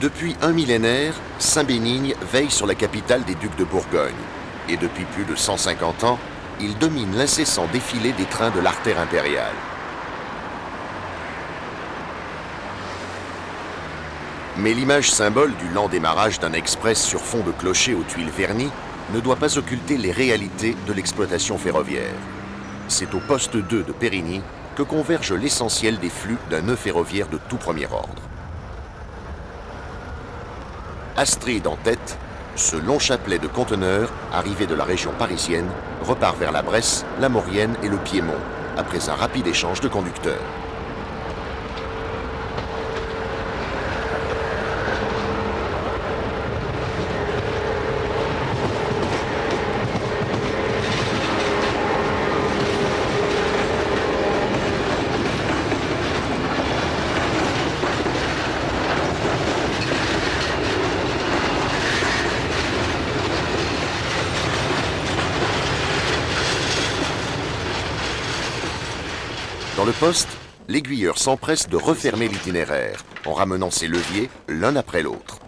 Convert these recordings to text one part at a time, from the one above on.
Depuis un millénaire, Saint-Bénigne veille sur la capitale des ducs de Bourgogne. Et depuis plus de 150 ans, il domine l'incessant défilé des trains de l'artère impériale. Mais l'image symbole du lent démarrage d'un express sur fond de clocher aux tuiles vernies ne doit pas occulter les réalités de l'exploitation ferroviaire. C'est au poste 2 de Périgny que converge l'essentiel des flux d'un nœud ferroviaire de tout premier ordre. Astrid en tête, ce long chapelet de conteneurs, arrivé de la région parisienne, repart vers la Bresse, la Maurienne et le Piémont, après un rapide échange de conducteurs. Dans le poste, l'aiguilleur s'empresse de refermer l'itinéraire en ramenant ses leviers l'un après l'autre.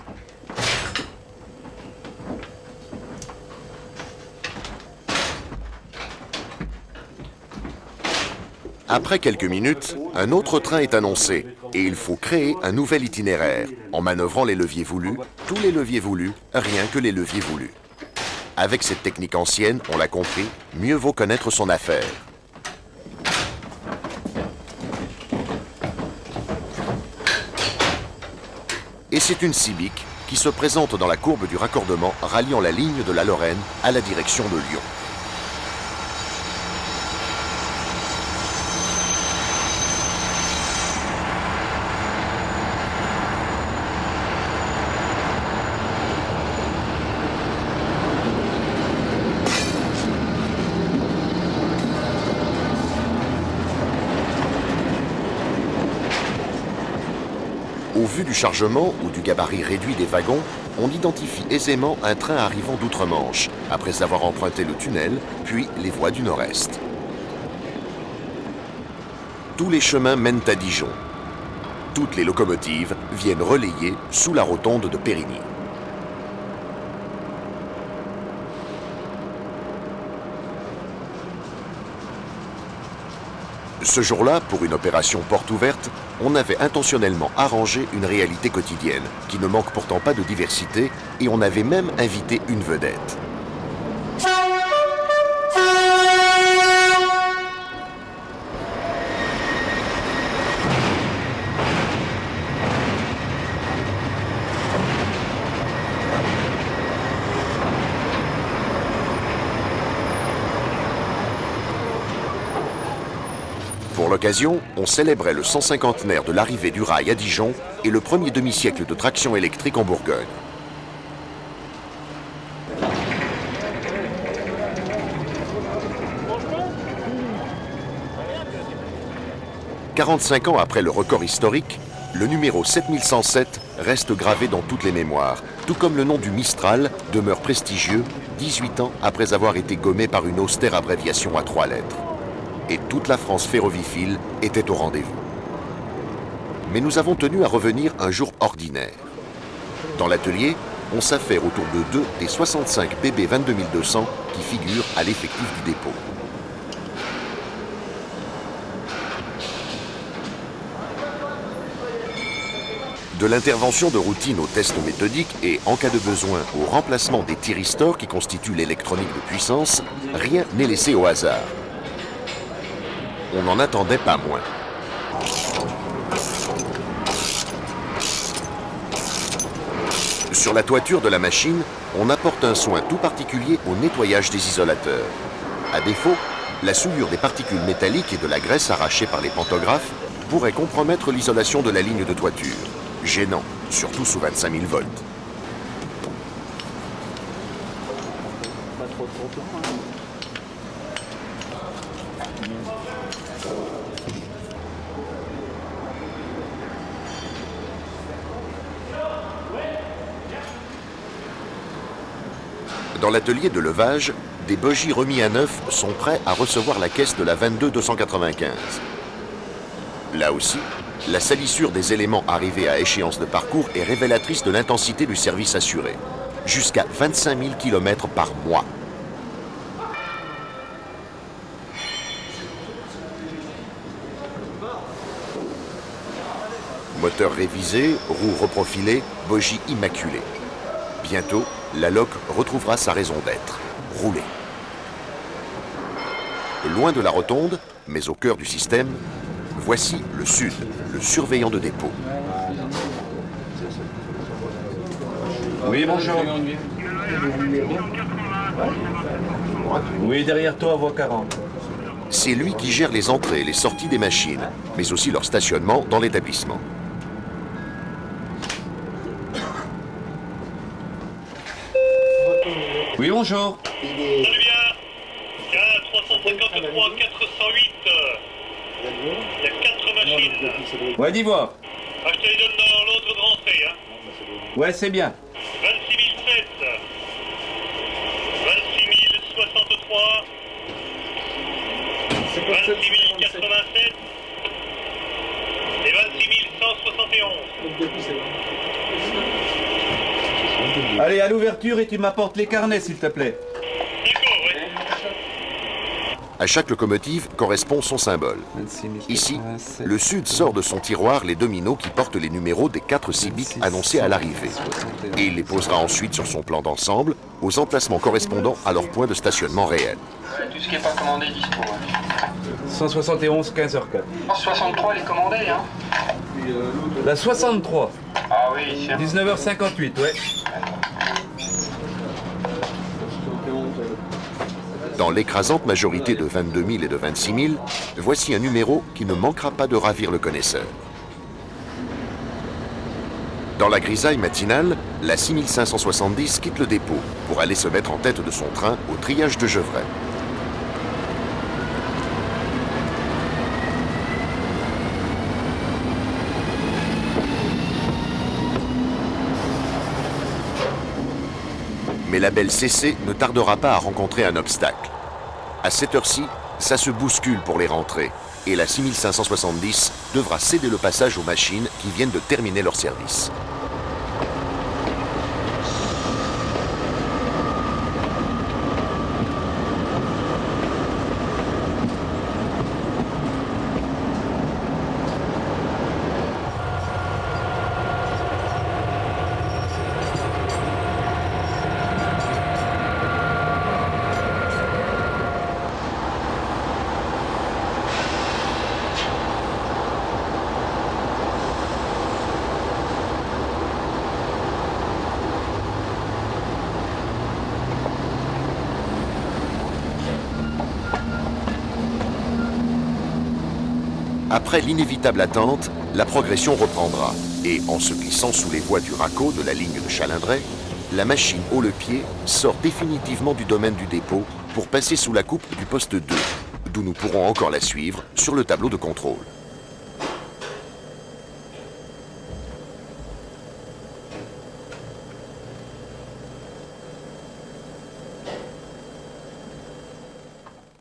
Après quelques minutes, un autre train est annoncé et il faut créer un nouvel itinéraire en manœuvrant les leviers voulus, tous les leviers voulus, rien que les leviers voulus. Avec cette technique ancienne, on l'a compris, mieux vaut connaître son affaire. Et c'est une Civic qui se présente dans la courbe du raccordement ralliant la ligne de la Lorraine à la direction de Lyon. Au vu du chargement ou du gabarit réduit des wagons, on identifie aisément un train arrivant d'outre-Manche, après avoir emprunté le tunnel, puis les voies du Nord-Est. Tous les chemins mènent à Dijon. Toutes les locomotives viennent relayer sous la rotonde de Périgny. Ce jour-là, pour une opération porte ouverte, on avait intentionnellement arrangé une réalité quotidienne, qui ne manque pourtant pas de diversité, et on avait même invité une vedette. Pour l'occasion, on célébrait le 150aire de l'arrivée du rail à Dijon et le premier demi-siècle de traction électrique en Bourgogne. « 45 ans après le record historique, le numéro 7107 reste gravé dans toutes les mémoires, tout comme le nom du Mistral demeure prestigieux 18 ans après avoir été gommé par une austère abréviation à 3 lettres. Et toute la France ferroviphile était au rendez-vous. Mais nous avons tenu à revenir un jour ordinaire. Dans l'atelier, on s'affaire autour de 2 des 65 BB 22200 qui figurent à l'effectif du dépôt. De l'intervention de routine aux tests méthodiques et, en cas de besoin, au remplacement des thyristors qui constituent l'électronique de puissance, rien n'est laissé au hasard. On n'en attendait pas moins. Sur la toiture de la machine, on apporte un soin tout particulier au nettoyage des isolateurs. À défaut, la souillure des particules métalliques et de la graisse arrachée par les pantographes pourrait compromettre l'isolation de la ligne de toiture. Gênant, surtout sous 25 000 volts. Pas trop plan, hein. Dans l'atelier de levage, des bogies remis à neuf sont prêts à recevoir la caisse de la 22295. Là aussi, La salissure des éléments arrivés à échéance de parcours est révélatrice de l'intensité du service assuré. Jusqu'à 25 000 km par mois. Moteur révisé, roues reprofilées, bogies immaculées. Bientôt, la Loc retrouvera sa raison d'être, rouler. Loin de la rotonde, mais au cœur du système, voici le Sud, le surveillant de dépôt. Oui, bonjour. Oui, derrière toi, voie 40. C'est lui qui gère les entrées et les sorties des machines, mais aussi leur stationnement dans l'établissement. Oui, bonjour. Salut bien. K353 408. Il y a 4 machines. Ouais, d'Ivoire. Ah, je te les donne dans l'autre de rentrée. Hein. Ouais, c'est bien. 26 007. 26 063. 26 087. Et 26 171. Allez, à l'ouverture et tu m'apportes les carnets, s'il te plaît. D'accord, ouais. À chaque locomotive correspond son symbole. Ici, le Sud sort de son tiroir les dominos qui portent les numéros des 4 civiques annoncés à l'arrivée. Et il les posera ensuite sur son plan d'ensemble, aux emplacements correspondant à leur point de stationnement réel. Ouais, tout ce qui n'est pas commandé est dispo. 171 15h04. 63, elle est commandée, hein. La 63. Ah oui, c'est 19h58, ouais. Dans l'écrasante majorité de 22 000 et de 26 000, voici un numéro qui ne manquera pas de ravir le connaisseur. Dans la grisaille matinale, la 6570 quitte le dépôt pour aller se mettre en tête de son train au triage de Gevrey. Mais la belle CC ne tardera pas à rencontrer un obstacle. À cette heure-ci, ça se bouscule pour les rentrées, et la 6570 devra céder le passage aux machines qui viennent de terminer leur service. Après l'inévitable attente, la progression reprendra. Et en se glissant sous les voies du raccord de la ligne de Chalindrey, la machine haut le pied sort définitivement du domaine du dépôt pour passer sous la coupe du poste 2, d'où nous pourrons encore la suivre sur le tableau de contrôle.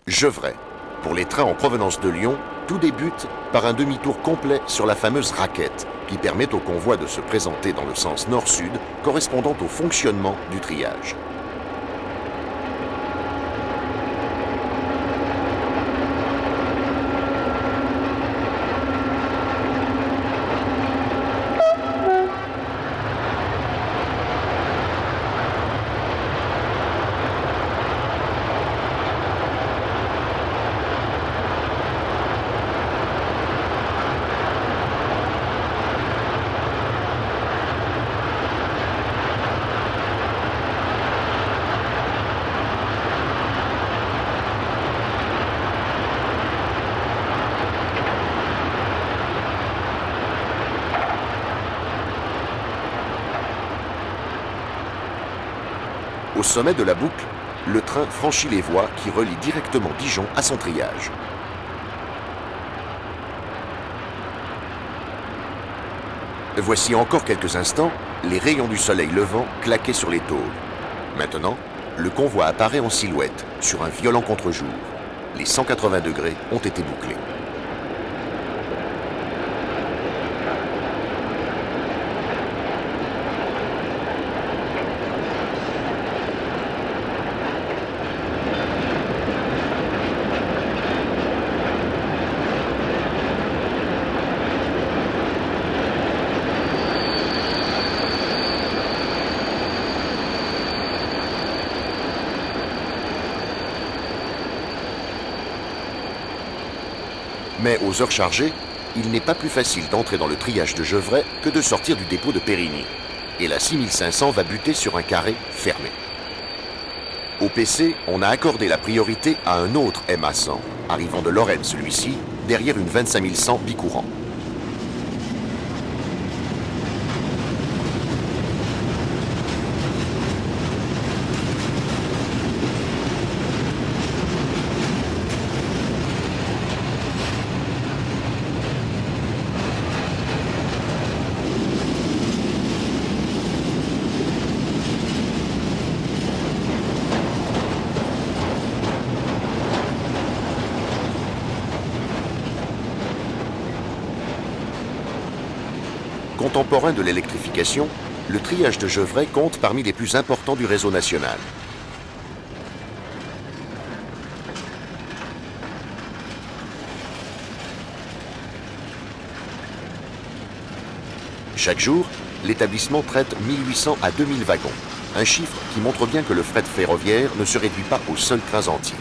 Gevrey. Pour les trains en provenance de Lyon, tout débute par un demi-tour complet sur la fameuse raquette qui permet au convoi de se présenter dans le sens nord-sud correspondant au fonctionnement du triage. Au sommet de la boucle, le train franchit les voies qui relient directement Dijon à son triage. Voici encore quelques instants, les rayons du soleil levant claquaient sur les tôles. Maintenant, le convoi apparaît en silhouette, sur un violent contre-jour. Les 180 degrés ont été bouclés. Mais aux heures chargées, il n'est pas plus facile d'entrer dans le triage de Gevrey que de sortir du dépôt de Périgny. Et la 6500 va buter sur un carré fermé. Au PC, on a accordé la priorité à un autre MA100, arrivant de Lorraine celui-ci, derrière une 25100 bicourant. Contemporain de l'électrification, le triage de Gevrey compte parmi les plus importants du réseau national. Chaque jour, l'établissement traite 1800 à 2000 wagons, un chiffre qui montre bien que le fret ferroviaire ne se réduit pas aux seuls trains entiers.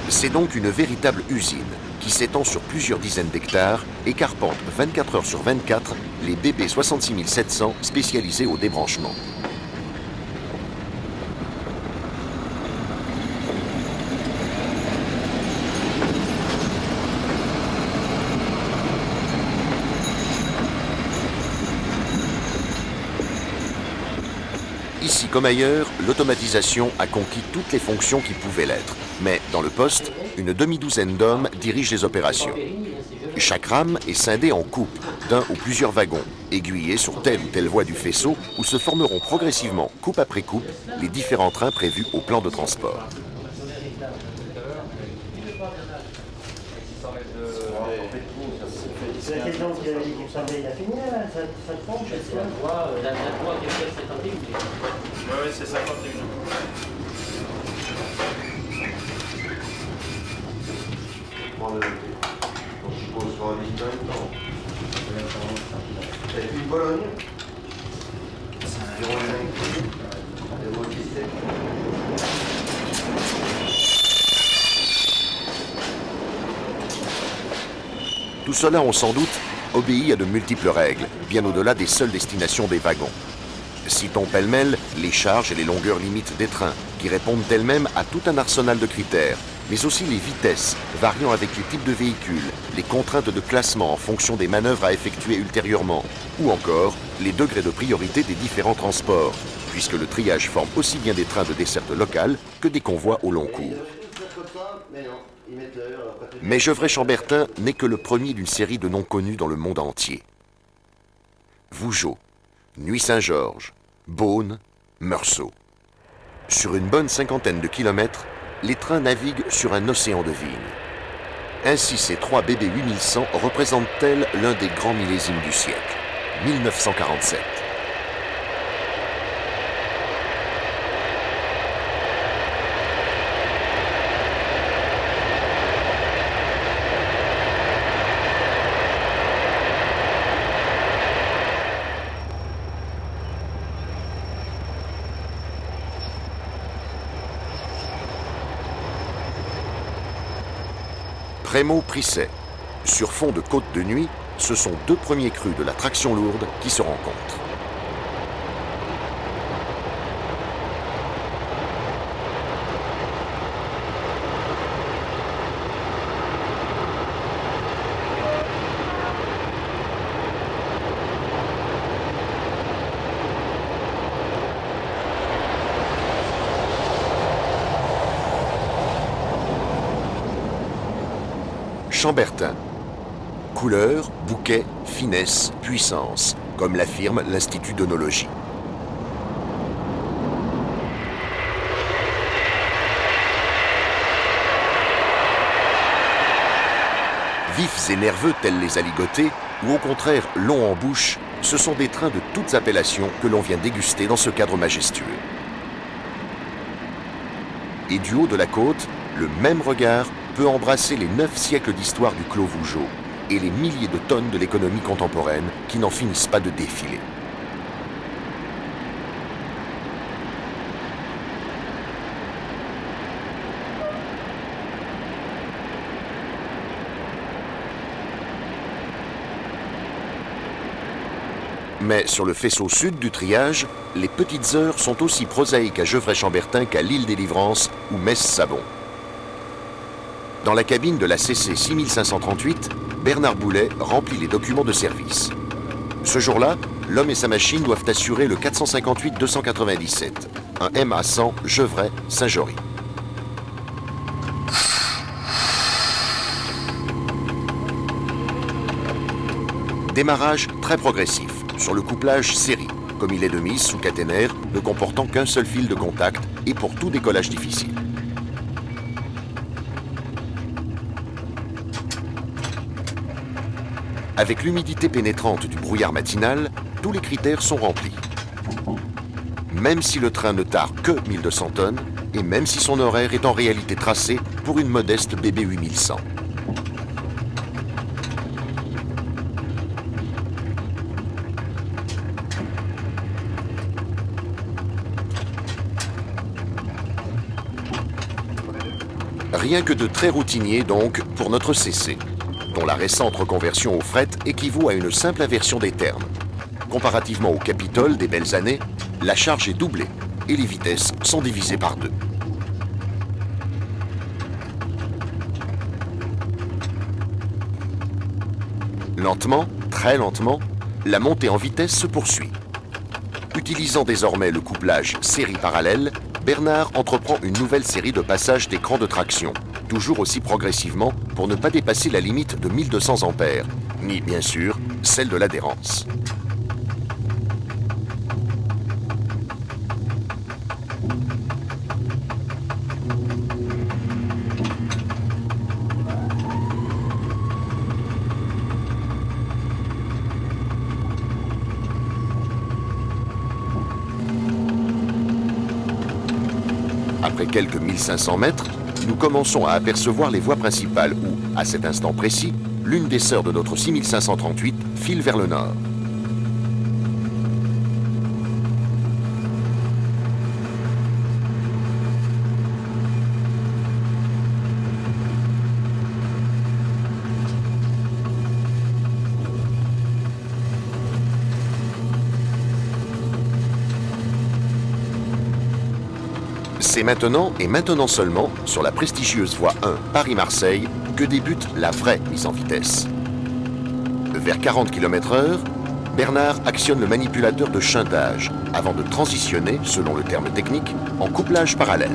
C'est donc une véritable usine qui s'étend sur plusieurs dizaines d'hectares et carpente 24 heures sur 24 les BB 66700 spécialisés au débranchement. Ici comme ailleurs, l'automatisation a conquis toutes les fonctions qui pouvaient l'être. Mais dans le poste, une demi-douzaine d'hommes dirigent les opérations. Chaque rame est scindée en coupes, d'un ou plusieurs wagons, aiguillés sur telle ou telle voie du faisceau où se formeront progressivement, coupe après coupe, les différents trains prévus au plan de transport. C'est la question qui avait dit qu'il semblait il a fini là, ça te fonde, je sais pas. La droite est faite, c'est tenté. Oui, c'est 51. Donc je suppose qu'on va visiter en même temps. Et puis Bologne. 05. 017. Tout cela, on s'en doute, obéit à de multiples règles, bien au-delà des seules destinations des wagons. Citons pêle-mêle les charges et les longueurs limites des trains, qui répondent elles-mêmes à tout un arsenal de critères, mais aussi les vitesses, variant avec les types de véhicules, les contraintes de classement en fonction des manœuvres à effectuer ultérieurement, ou encore les degrés de priorité des différents transports, puisque le triage forme aussi bien des trains de desserte locale que des convois au long cours. Mais Gevrey-Chambertin n'est que le premier d'une série de noms connus dans le monde entier. Vougeot, Nuit-Saint-Georges, Beaune, Meursault. Sur une bonne cinquantaine de kilomètres, les trains naviguent sur un océan de vignes. Ainsi, ces 3 BB 8100 représentent-elles l'un des grands millésimes du siècle, 1947. Prémaux-Prisset. Sur fond de côte de nuit, ce sont 2 premiers crus de la traction lourde qui se rencontrent. Chambertin. Couleur, bouquet, finesse, puissance, comme l'affirme l'Institut d'onologie. Vifs et nerveux tels les aligotés, ou au contraire longs en bouche, ce sont des trains de toutes appellations que l'on vient déguster dans ce cadre majestueux. Et du haut de la côte, le même regard peut embrasser les 9 siècles d'histoire du Clos Vougeot et les milliers de tonnes de l'économie contemporaine qui n'en finissent pas de défiler. Mais sur le faisceau sud du triage, les petites heures sont aussi prosaïques à Gevrey-Chambertin qu'à l'Île-Délivrance ou Metz-Sabon. Dans la cabine de la CC 6538, Bernard Boulet remplit les documents de service. Ce jour-là, l'homme et sa machine doivent assurer le 458-297, un MA100 Gevrey-Saint-Jory. Démarrage très progressif, sur le couplage série, comme il est de mise sous caténaire, ne comportant qu'un seul fil de contact et pour tout décollage difficile. Avec l'humidité pénétrante du brouillard matinal, tous les critères sont remplis. Même si le train ne tarde que 1200 tonnes, et même si son horaire est en réalité tracé pour une modeste BB 8100. Rien que de très routinier donc pour notre CC, dont la récente reconversion au fret équivaut à une simple inversion des termes. Comparativement au Capitole des belles années, la charge est doublée et les vitesses sont divisées par 2. Lentement, très lentement, la montée en vitesse se poursuit. Utilisant désormais le couplage série parallèle, Bernard entreprend une nouvelle série de passages d'écran de traction, toujours aussi progressivement pour ne pas dépasser la limite de 1200 ampères, ni bien sûr celle de l'adhérence. Après quelques 1500 mètres, nous commençons à apercevoir les voies principales où, à cet instant précis, l'une des sœurs de notre 6538 file vers le nord. C'est maintenant, et maintenant seulement, sur la prestigieuse voie 1 Paris-Marseille, que débute la vraie mise en vitesse. Vers 40 km/h, Bernard actionne le manipulateur de shuntage, avant de transitionner, selon le terme technique, en couplage parallèle.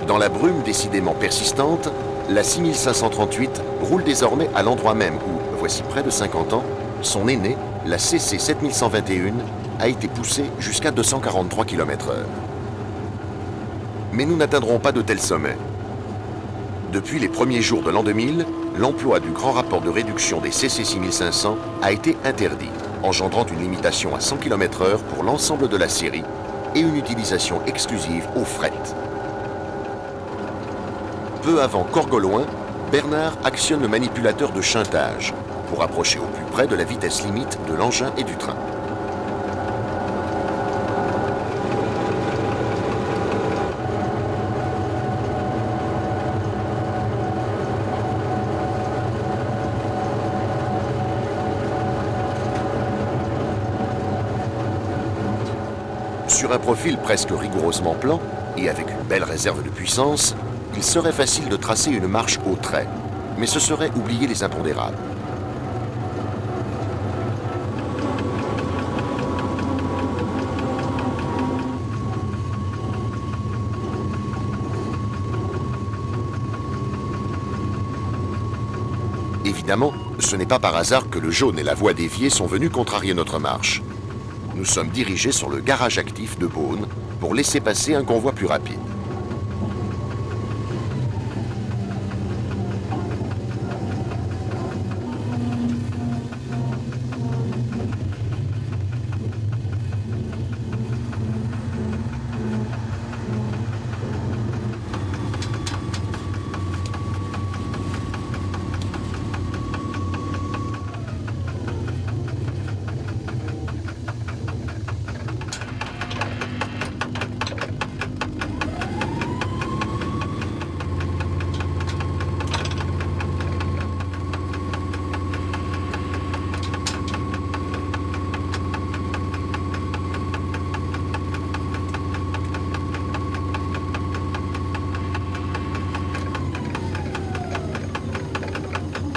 Dans la brume décidément persistante, la 6538 roule désormais à l'endroit même où, voici près de 50 ans, son aînée, la CC 7121, a été poussée jusqu'à 243 km/h. Mais nous n'atteindrons pas de tels sommets. Depuis les premiers jours de l'an 2000, l'emploi du grand rapport de réduction des CC 6500 a été interdit, engendrant une limitation à 100 km/h pour l'ensemble de la série et une utilisation exclusive au fret. Peu avant Corgoloin, Bernard actionne le manipulateur de shuntage pour approcher au plus près de la vitesse limite de l'engin et du train. Sur un profil presque rigoureusement plan et avec une belle réserve de puissance, il serait facile de tracer une marche au trait, mais ce serait oublier les impondérables. Évidemment, ce n'est pas par hasard que le jaune et la voie déviée sont venus contrarier notre marche. nous sommes dirigés sur le garage actif de Beaune pour laisser passer un convoi plus rapide.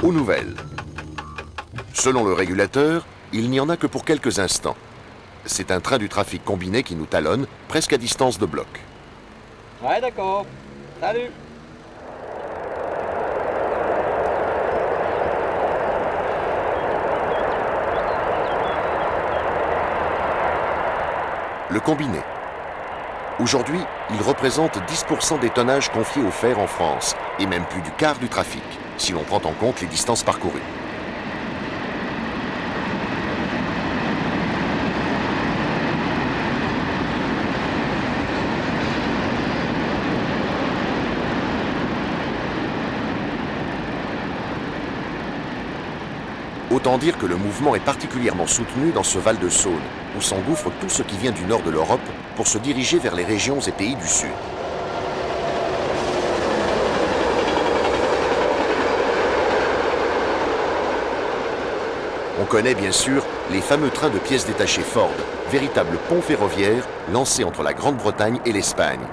Aux nouvelles. Selon le régulateur, il n'y en a que pour quelques instants. C'est un train du trafic combiné qui nous talonne, presque à distance de bloc. Ouais, d'accord. Salut. Le combiné. Aujourd'hui, il représente 10% des tonnages confiés au fer en France, et même plus du quart du trafic, si l'on prend en compte les distances parcourues. Autant dire que le mouvement est particulièrement soutenu dans ce Val de Saône, où s'engouffre tout ce qui vient du nord de l'Europe pour se diriger vers les régions et pays du sud. On connaît bien sûr les fameux trains de pièces détachées Ford, véritables ponts ferroviaires lancés entre la Grande-Bretagne et l'Espagne.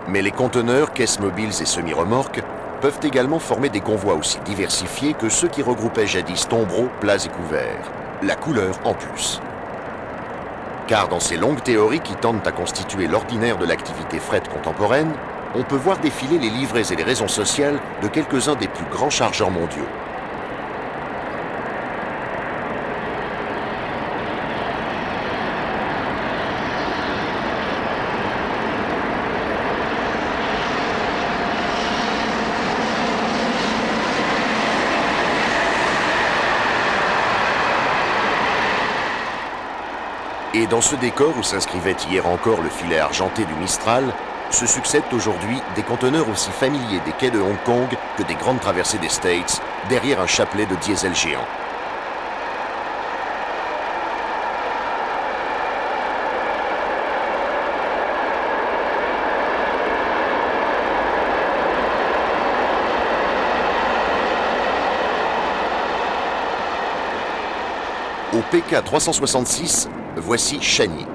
Mais les conteneurs, caisses mobiles et semi-remorques peuvent également former des convois aussi diversifiés que ceux qui regroupaient jadis tombereaux, plats et couverts. La couleur en plus. Car dans ces longues théories qui tendent à constituer l'ordinaire de l'activité fret contemporaine, on peut voir défiler les livrets et les raisons sociales de quelques-uns des plus grands chargeurs mondiaux. Et dans ce décor où s'inscrivait hier encore le filet argenté du Mistral, se succèdent aujourd'hui des conteneurs aussi familiers des quais de Hong Kong que des grandes traversées des States, derrière un chapelet de diesel géant. Au PK 366, voici Chagny.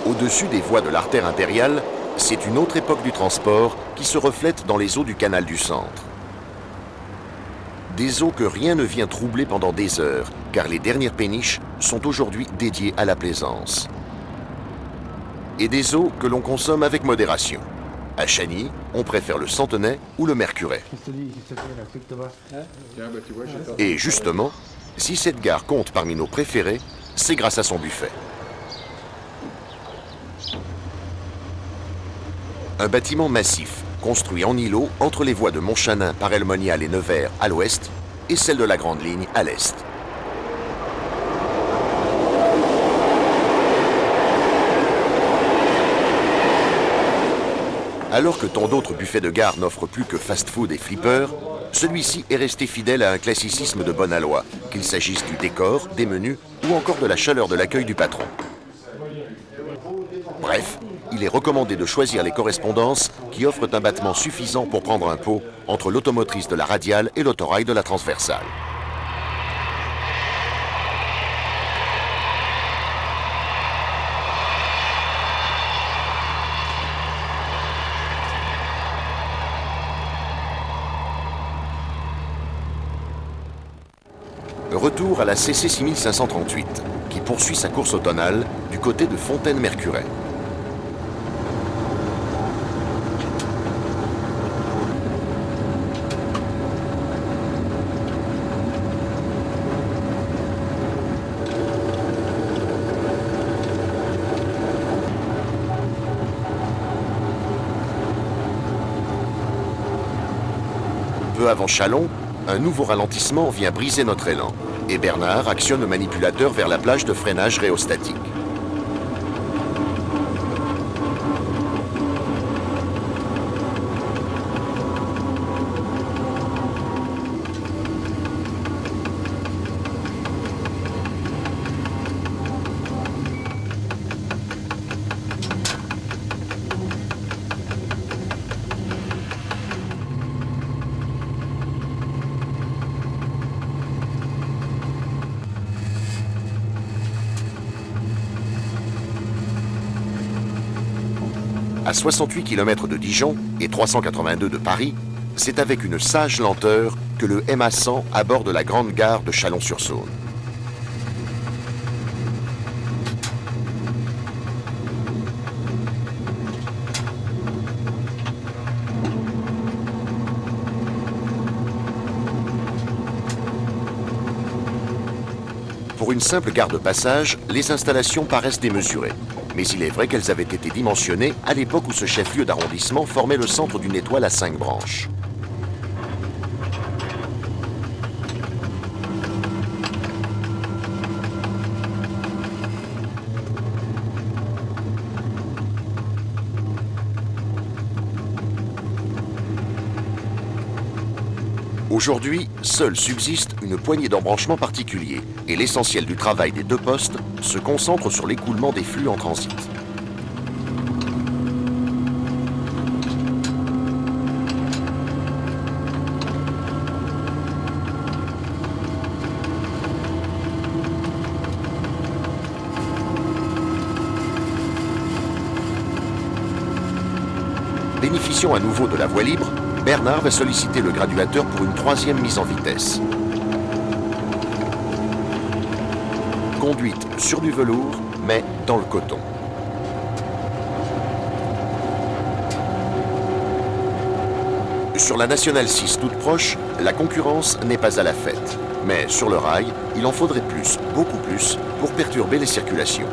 Au-dessus des voies de l'artère impériale, c'est une autre époque du transport qui se reflète dans les eaux du canal du Centre. Des eaux que rien ne vient troubler pendant des heures, car les dernières péniches sont aujourd'hui dédiées à la plaisance. Et des eaux que l'on consomme avec modération. À Chagny, on préfère le Centenay ou le Mercuret. Et justement, si cette gare compte parmi nos préférés, c'est grâce à son buffet. Un bâtiment massif, construit en îlot entre les voies de Montchanin, Paray-le-Monial et Nevers à l'ouest, et celle de la Grande Ligne à l'est. Alors que tant d'autres buffets de gare n'offrent plus que fast-food et flippers, celui-ci est resté fidèle à un classicisme de bon aloi, qu'il s'agisse du décor, des menus ou encore de la chaleur de l'accueil du patron. Bref, il est recommandé de choisir les correspondances qui offrent un battement suffisant pour prendre un pot entre l'automotrice de la radiale et l'autorail de la transversale. Retour à la CC 6538, qui poursuit sa course automnale du du côté de Fontaine-Mercuray. Peu avant Châlons, un nouveau ralentissement vient briser notre élan et Bernard actionne le manipulateur vers la plage de freinage rhéostatique. À 68 km de Dijon et 382 de Paris, c'est avec une sage lenteur que le MA100 aborde la grande gare de Chalon-sur-Saône. Pour une simple gare de passage, les installations paraissent démesurées. Mais il est vrai qu'elles avaient été dimensionnées à l'époque où ce chef-lieu d'arrondissement formait le centre d'une étoile à 5 branches. Aujourd'hui, seule subsiste une poignée d'embranchements particuliers et l'essentiel du travail des deux postes se concentre sur l'écoulement des flux en transit. Bénéficiant à nouveau de la voie libre, Bernard va solliciter le graduateur pour une troisième mise en vitesse. Conduite sur du velours, mais dans le coton. Sur la Nationale 6 toute proche, la concurrence n'est pas à la fête. Mais sur le rail, il en faudrait plus, beaucoup plus, pour perturber les circulations.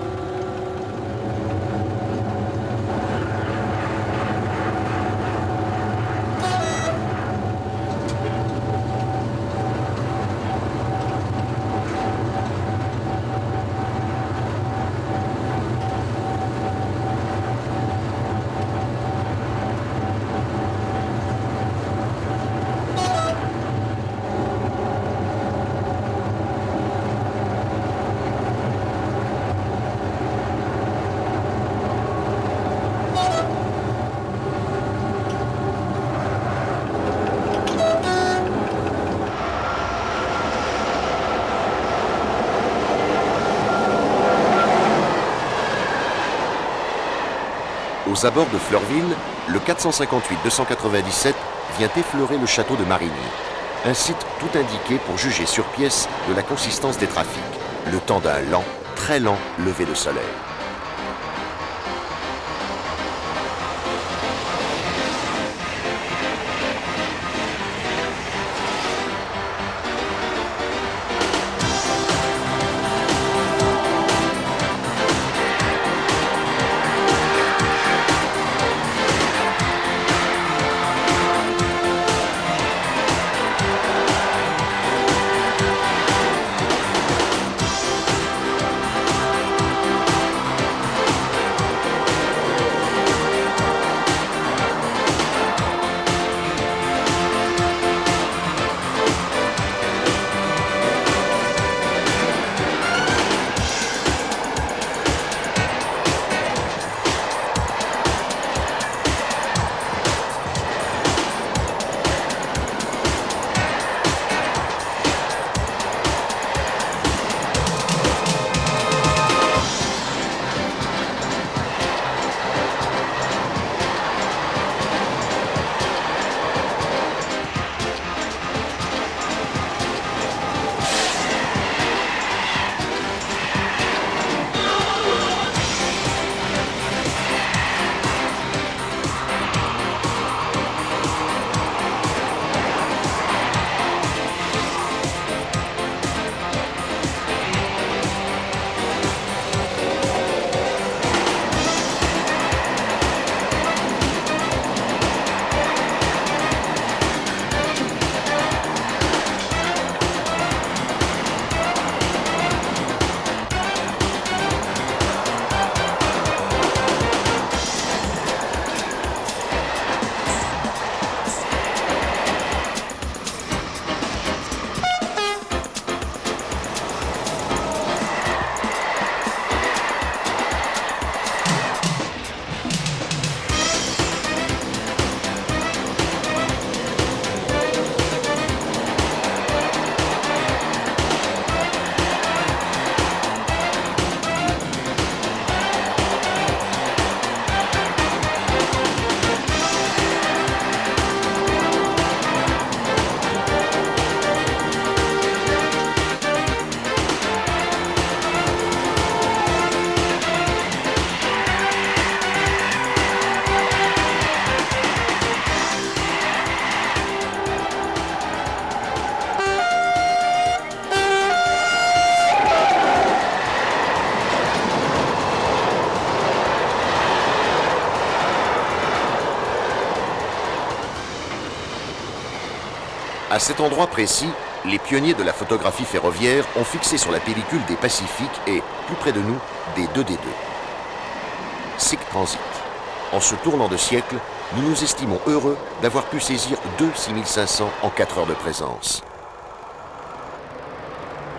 Aux abords de Fleurville, le 458-297 vient effleurer le château de Marigny, un site tout indiqué pour juger sur pièce de la consistance des trafics, le temps d'un lent, très lent lever de soleil. À cet endroit précis, les pionniers de la photographie ferroviaire ont fixé sur la pellicule des Pacifiques et, plus près de nous, des 2D2. SIC Transit. En ce tournant de siècle, nous nous estimons heureux d'avoir pu saisir 2 6500 en 4 heures de présence.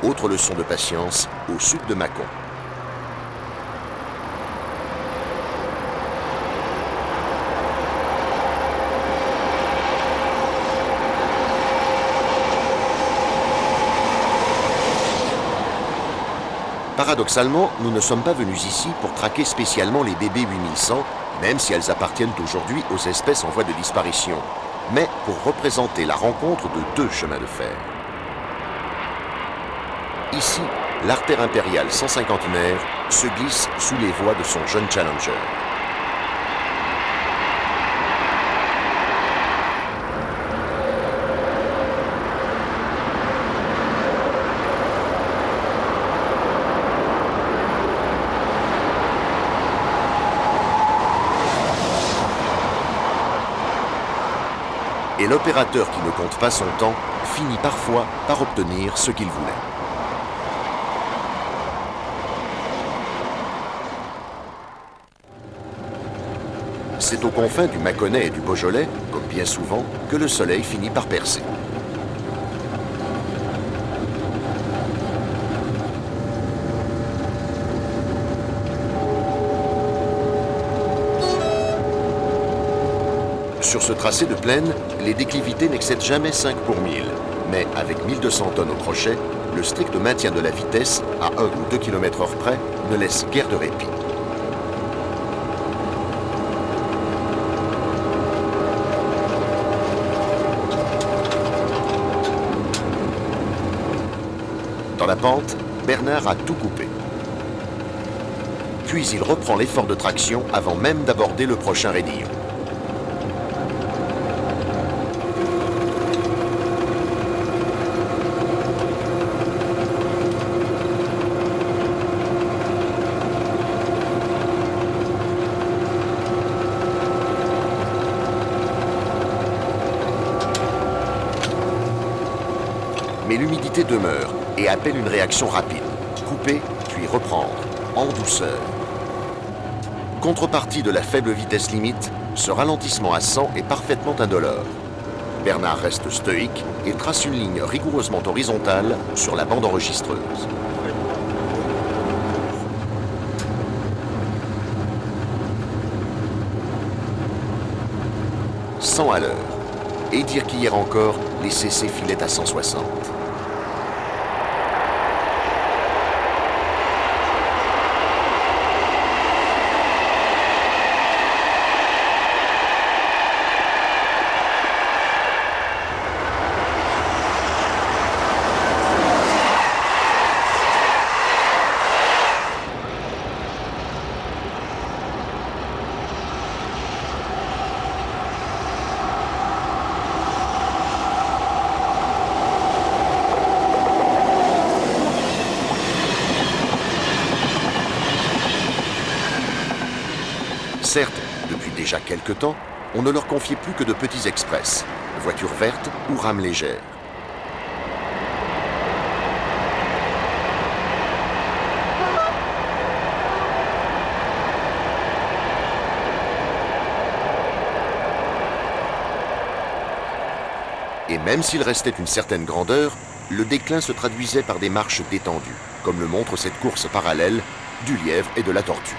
Autre leçon de patience, au sud de Mâcon. Paradoxalement, nous ne sommes pas venus ici pour traquer spécialement les BB 8100, même si elles appartiennent aujourd'hui aux espèces en voie de disparition, mais pour représenter la rencontre de 2 chemins de fer. Ici, l'artère impériale 150 se glisse sous les voies de son jeune Challenger. Et l'opérateur qui ne compte pas son temps finit parfois par obtenir ce qu'il voulait. C'est aux confins du Mâconnais et du Beaujolais, comme bien souvent, que le soleil finit par percer. Sur ce tracé de plaine, les déclivités n'excèdent jamais 5 pour 1000. Mais avec 1200 tonnes au crochet, le strict maintien de la vitesse, à 1 ou 2 km/h près, ne laisse guère de répit. Dans la pente, Bernard a tout coupé. Puis il reprend l'effort de traction avant même d'aborder le prochain raidillon. Mais l'humidité demeure et appelle une réaction rapide. Couper, puis reprendre, en douceur. Contrepartie de la faible vitesse limite, ce ralentissement à 100 est parfaitement indolore. Bernard reste stoïque et trace une ligne rigoureusement horizontale sur la bande enregistreuse. « 100 à l'heure. Et dire qu'hier encore, les CC filaient à 160. Certes, depuis déjà quelque temps, on ne leur confiait plus que de petits express, voitures vertes ou rames légères. Et même s'il restait une certaine grandeur, le déclin se traduisait par des marches détendues, comme le montre cette course parallèle du lièvre et de la tortue.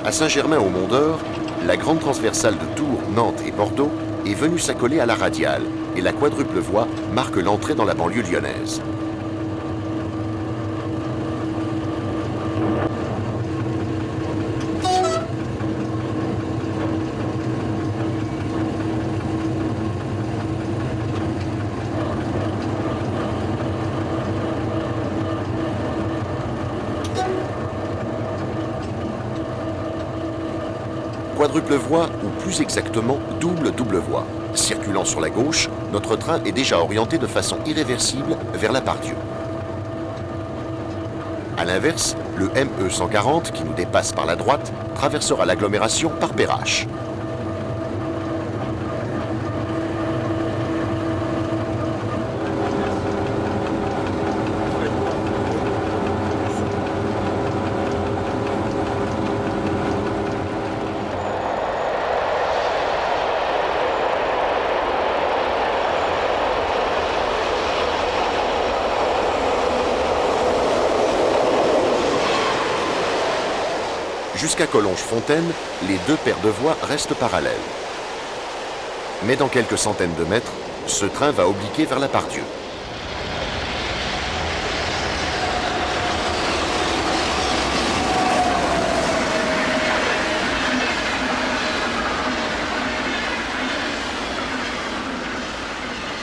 À Saint-Germain-au-Mont-d'Or, la grande transversale de Tours, Nantes et Bordeaux est venue s'accoler à la radiale et la quadruple voie marque l'entrée dans la banlieue lyonnaise. quadruple voie ou plus exactement double voie. Circulant sur la gauche, notre train est déjà orienté de façon irréversible vers la Part-Dieu. A l'inverse, le ME 140 qui nous dépasse par la droite traversera l'agglomération par Perrache. Jusqu'à Collonges-Fontaine, les deux paires de voies restent parallèles. Mais dans quelques centaines de mètres, ce train va obliquer vers la Part-Dieu.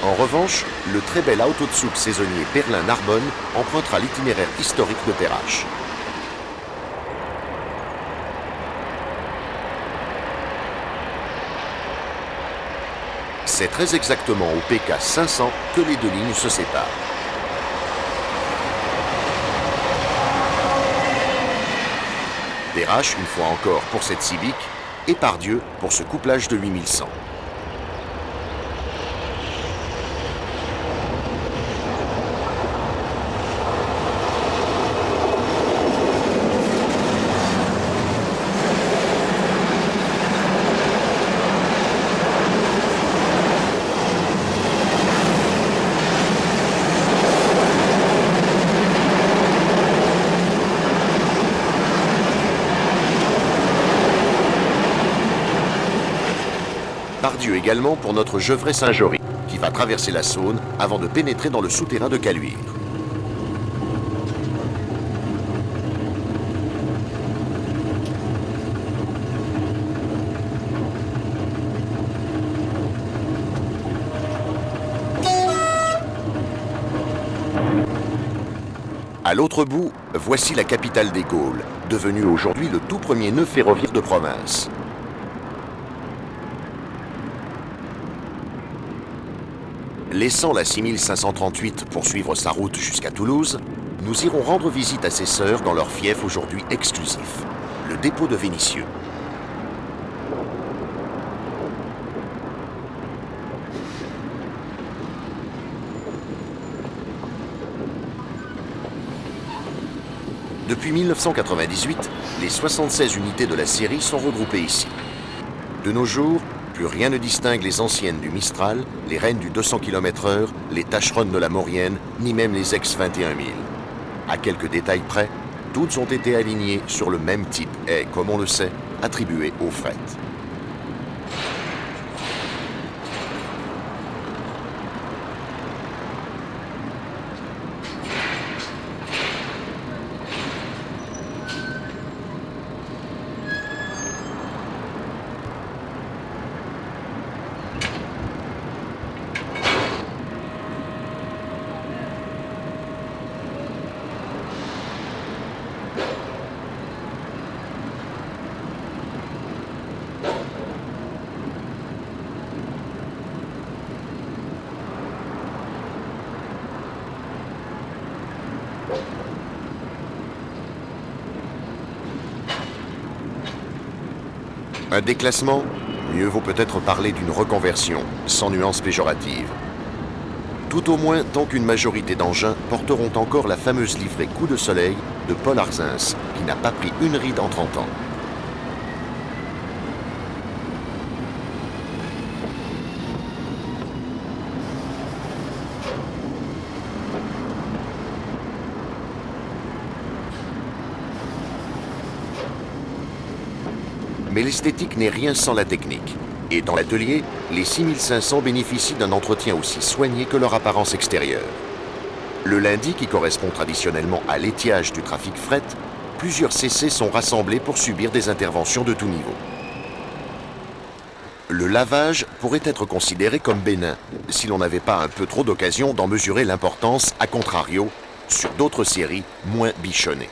En revanche, le très bel Autozug saisonnier Berlin-Narbonne empruntera l'itinéraire historique de Perrache. C'est très exactement au PK 500 que les deux lignes se séparent. Perrache, une fois encore pour cette Civic, et Part-Dieu pour ce couplage de 8100. Part-Dieu également pour notre Gevrey-Saint-Jory, qui va traverser la Saône avant de pénétrer dans le souterrain de Caluire. À l'autre bout, voici la capitale des Gaules, devenue aujourd'hui le tout premier nœud ferroviaire de province. Laissant la 6538 poursuivre sa route jusqu'à Toulouse, nous irons rendre visite à ses sœurs dans leur fief aujourd'hui exclusif, le dépôt de Vénissieux. Depuis 1998, les 76 unités de la série sont regroupées ici. De nos jours, plus rien ne distingue les anciennes du Mistral, les reines du 200 km/h, les tâcheronnes de la Maurienne, ni même les ex-21000. À quelques détails près, toutes ont été alignées sur le même type et, comme on le sait, attribuées au fret. Un déclassement, mieux vaut peut-être parler d'une reconversion, sans nuance péjorative. Tout au moins tant qu'une majorité d'engins porteront encore la fameuse livrée coup de soleil de Paul Arzins, qui n'a pas pris une ride en 30 ans. Mais l'esthétique n'est rien sans la technique. Et dans l'atelier, les 6500 bénéficient d'un entretien aussi soigné que leur apparence extérieure. Le lundi, qui correspond traditionnellement à l'étiage du trafic fret, plusieurs CC sont rassemblés pour subir des interventions de tout niveau. Le lavage pourrait être considéré comme bénin, si l'on n'avait pas un peu trop d'occasion d'en mesurer l'importance, à contrario, sur d'autres séries moins bichonnées.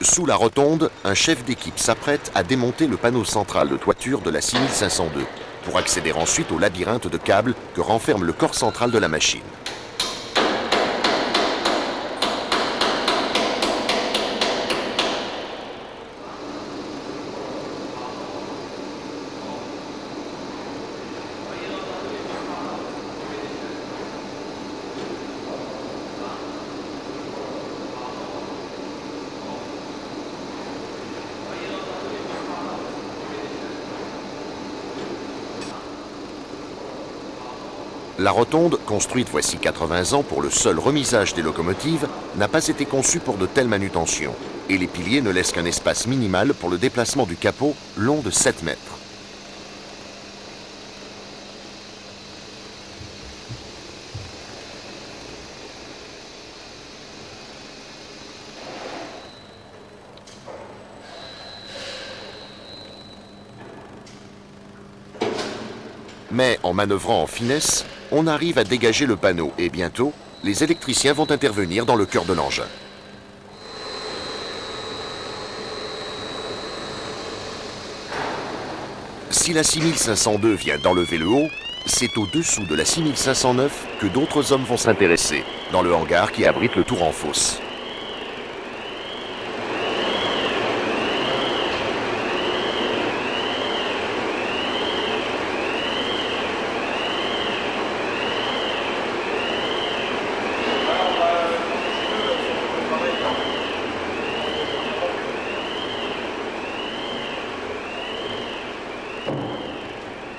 Sous la rotonde, un chef d'équipe s'apprête à démonter le panneau central de toiture de la 6502 pour accéder ensuite au labyrinthe de câbles que renferme le corps central de la machine. La rotonde, construite voici 80 ans pour le seul remisage des locomotives, n'a pas été conçue pour de telles manutentions, et les piliers ne laissent qu'un espace minimal pour le déplacement du capot long de 7 mètres. Mais en manœuvrant en finesse, on arrive à dégager le panneau et bientôt, les électriciens vont intervenir dans le cœur de l'engin. Si la 6502 vient d'enlever le haut, c'est au-dessous de la 6509 que d'autres hommes vont s'intéresser, dans le hangar qui abrite le tour en fosse.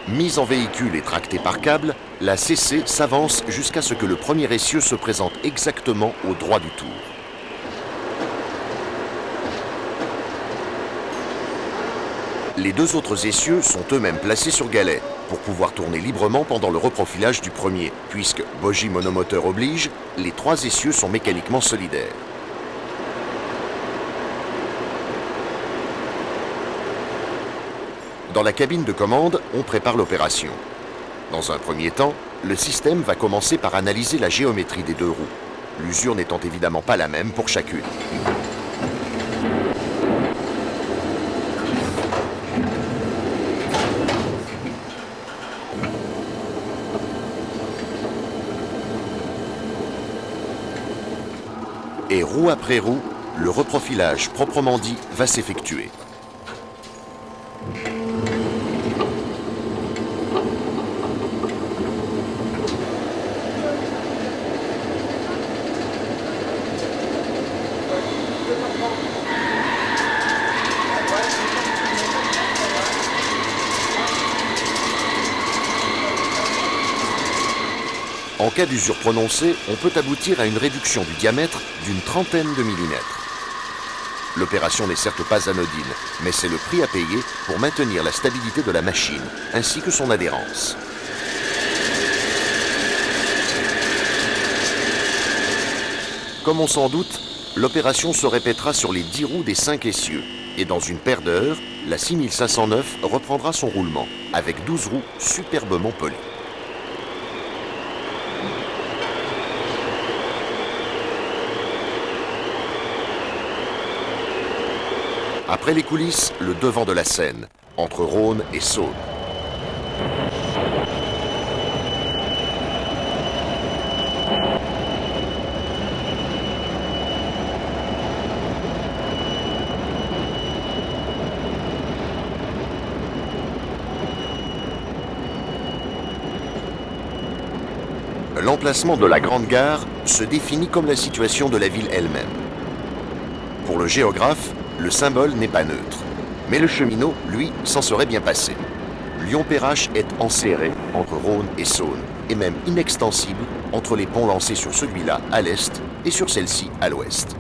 Mise en véhicule et tractée par câble, la CC s'avance jusqu'à ce que le premier essieu se présente exactement au droit du tour. Les deux autres essieux sont eux-mêmes placés sur galets pour pouvoir tourner librement pendant le reprofilage du premier, puisque, bogie monomoteur oblige, les trois essieux sont mécaniquement solidaires. Dans la cabine de commande, on prépare l'opération. Dans un premier temps, le système va commencer par analyser la géométrie des deux roues, l'usure n'étant évidemment pas la même pour chacune. Et roue après roue, le reprofilage proprement dit va s'effectuer. En cas d'usure prononcée, on peut aboutir à une réduction du diamètre d'une trentaine de millimètres. L'opération n'est certes pas anodine, mais c'est le prix à payer pour maintenir la stabilité de la machine, ainsi que son adhérence. Comme on s'en doute, l'opération se répétera sur les 10 roues des 5 essieux, et dans une paire d'heures, la 6509 reprendra son roulement, avec 12 roues superbement polies. Après les coulisses, le devant de la scène, entre Rhône et Saône. L'emplacement de la Grande Gare se définit comme la situation de la ville elle-même. Pour le géographe, le symbole n'est pas neutre, mais le cheminot, lui, s'en serait bien passé. Lyon-Perrache est enserré entre Rhône et Saône, et même inextensible entre les ponts lancés sur celui-là à l'est et sur celle-ci à l'ouest.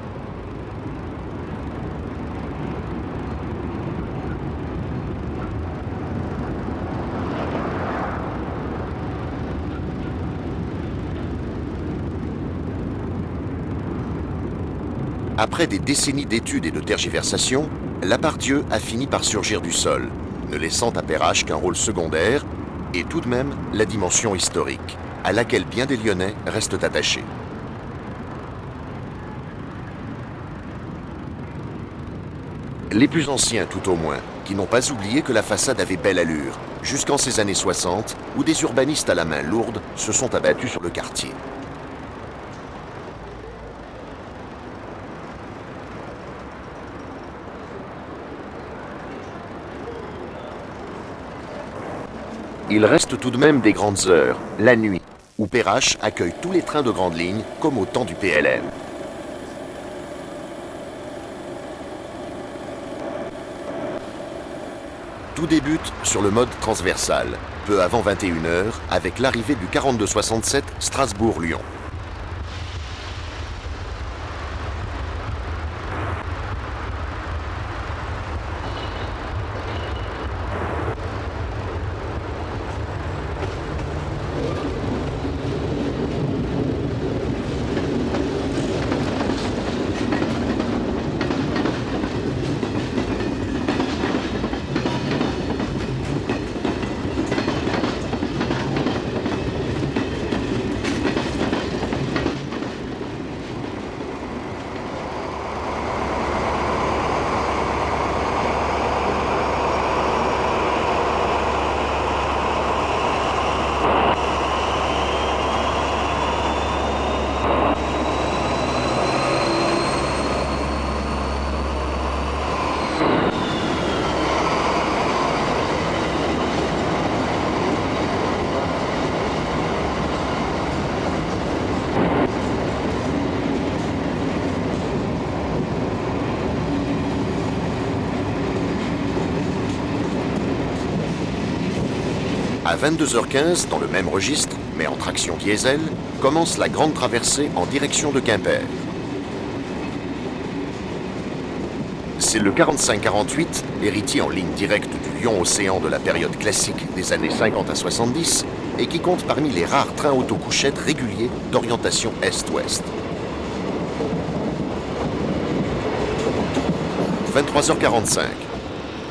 Après des décennies d'études et de tergiversations, la part-Dieu a fini par surgir du sol, ne laissant à Perrache qu'un rôle secondaire et tout de même la dimension historique, à laquelle bien des Lyonnais restent attachés. Les plus anciens tout au moins, qui n'ont pas oublié que la façade avait belle allure, jusqu'en ces années 60, où des urbanistes à la main lourde se sont abattus sur le quartier. Il reste tout de même des grandes heures, la nuit, où Perrache accueille tous les trains de grande ligne, comme au temps du PLM. Tout débute sur le mode transversal, peu avant 21h, avec l'arrivée du 4267 Strasbourg-Lyon. À 22h15, dans le même registre, mais en traction diesel, commence la grande traversée en direction de Quimper. C'est le 45-48, héritier en ligne directe du Lyon-Océan de la période classique des années 50 à 70, et qui compte parmi les rares trains auto-couchettes réguliers d'orientation Est-Ouest. 23h45.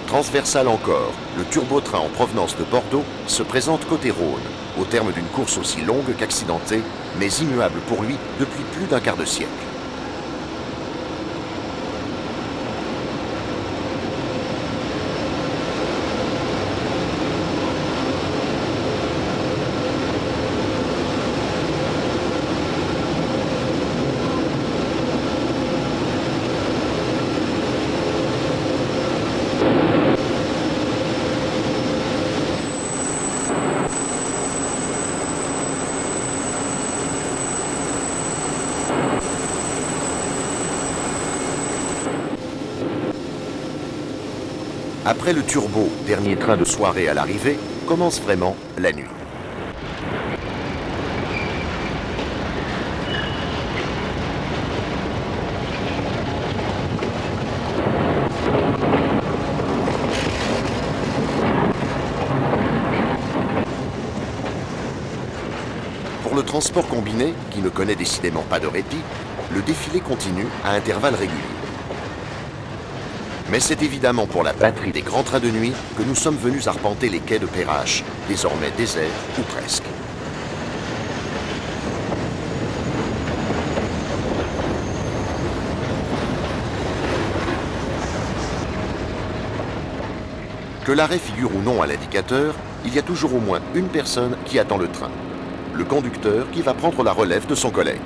Transversal encore, le turbotrain en provenance de Bordeaux se présente côté Rhône, au terme d'une course aussi longue qu'accidentée, mais immuable pour lui depuis plus d'un quart de siècle. Après le turbo, dernier train de soirée à l'arrivée, commence vraiment la nuit. Pour le transport combiné, qui ne connaît décidément pas de répit, le défilé continue à intervalles réguliers. Mais c'est évidemment pour la batterie des grands trains de nuit que nous sommes venus arpenter les quais de Perrache, désormais déserts ou presque. Que l'arrêt figure ou non à l'indicateur, il y a toujours au moins une personne qui attend le train. Le conducteur qui va prendre la relève de son collègue.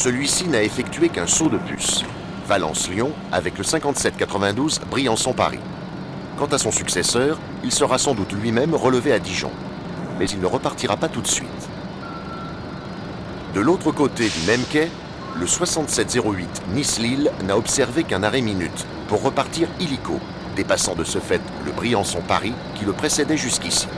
Celui-ci n'a effectué qu'un saut de puce. Valence-Lyon avec le 5792 Briançon-Paris. Quant à son successeur, il sera sans doute lui-même relevé à Dijon. Mais il ne repartira pas tout de suite. De l'autre côté du même quai, le 6708 Nice-Lille n'a observé qu'un arrêt minute pour repartir illico, dépassant de ce fait le Briançon-Paris qui le précédait jusqu'ici.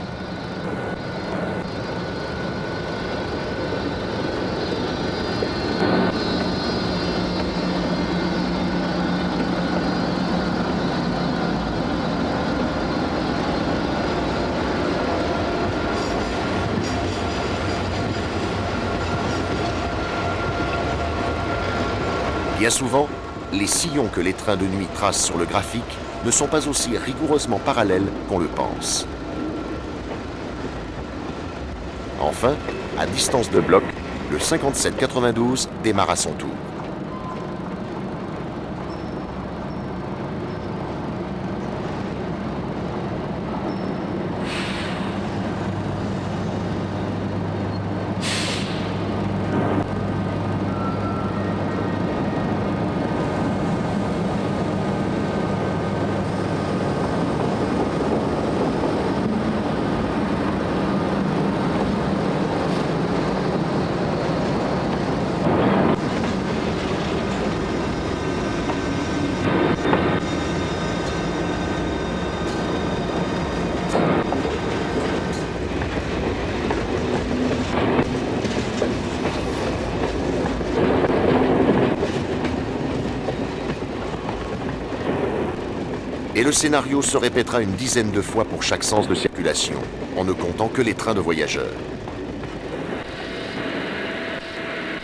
Bien souvent, les sillons que les trains de nuit tracent sur le graphique ne sont pas aussi rigoureusement parallèles qu'on le pense. Enfin, à distance de bloc, le 5792 démarre à son tour. Et le scénario se répétera une dizaine de fois pour chaque sens de circulation, en ne comptant que les trains de voyageurs.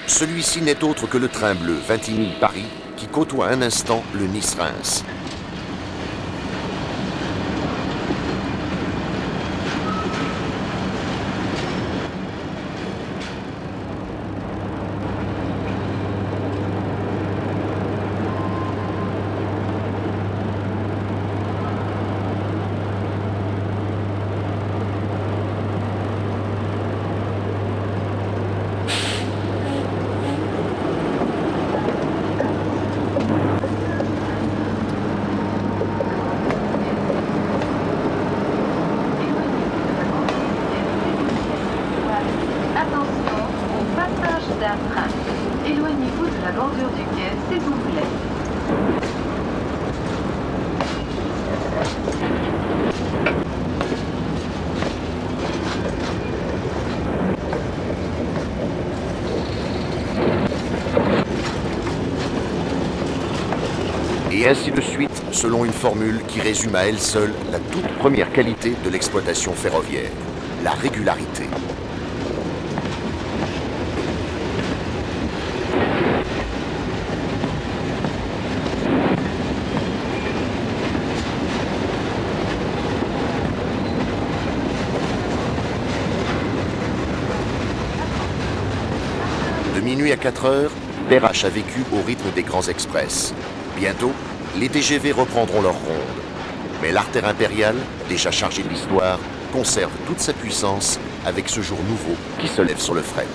Celui-ci n'est autre que le train bleu Vintimille-Paris qui côtoie un instant le Nice-Reims. Attention au passage d'un train. Éloignez-vous de la bordure du quai, s'il vous plaît. Et ainsi de suite, selon une formule qui résume à elle seule la toute première qualité de l'exploitation ferroviaire, la régularité. De minuit à 4 heures, Perrache a vécu au rythme des grands express. Bientôt, les TGV reprendront leur ronde. Mais l'artère impériale, déjà chargée de l'histoire, conserve toute sa puissance avec ce jour nouveau qui se lève sur le fret.